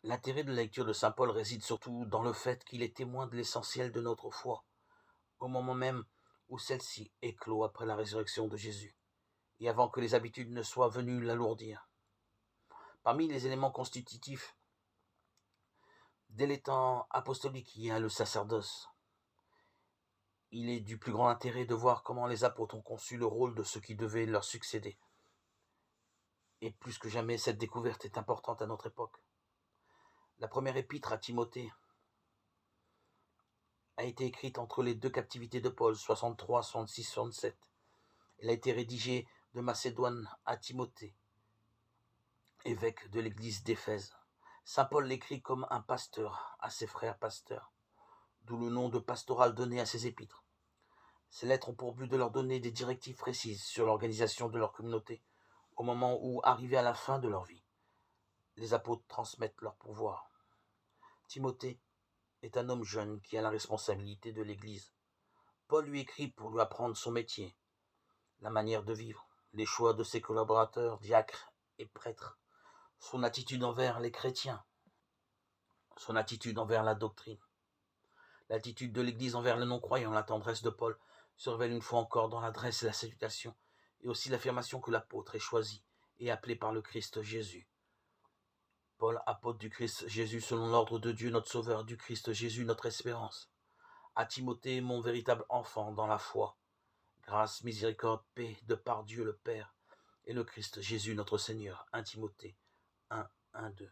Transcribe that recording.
L'intérêt de la lecture de saint Paul réside surtout dans le fait qu'il est témoin de l'essentiel de notre foi, au moment même où celle-ci éclot après la résurrection de Jésus, et avant que les habitudes ne soient venues l'alourdir. Parmi les éléments constitutifs dès les temps apostoliques, il y a le sacerdoce. Il est du plus grand intérêt de voir comment les apôtres ont conçu le rôle de ceux qui devaient leur succéder. Et plus que jamais, cette découverte est importante à notre époque. La première épître à Timothée a été écrite entre les deux captivités de Paul, 63, 66, 67. Elle a été rédigée de Macédoine à Timothée, évêque de l'église d'Éphèse. Saint Paul l'écrit comme un pasteur à ses frères pasteurs, d'où le nom de pastoral donné à ses épîtres. Ces lettres ont pour but de leur donner des directives précises sur l'organisation de leur communauté, au moment où, arrivés à la fin de leur vie, les apôtres transmettent leur pouvoir. Timothée est un homme jeune qui a la responsabilité de l'Église. Paul lui écrit pour lui apprendre son métier, la manière de vivre, les choix de ses collaborateurs, diacres et prêtres, son attitude envers les chrétiens, son attitude envers la doctrine. L'attitude de l'Église envers les non-croyants, la tendresse de Paul, se révèle une fois encore dans l'adresse et la salutation, et aussi l'affirmation que l'apôtre est choisi et appelé par le Christ Jésus. Paul, apôtre du Christ Jésus selon l'ordre de Dieu notre Sauveur, du Christ Jésus notre espérance. À Timothée, mon véritable enfant dans la foi. Grâce, miséricorde, paix de par Dieu le Père et le Christ Jésus notre Seigneur. 1 Timothée 1, 1, 2.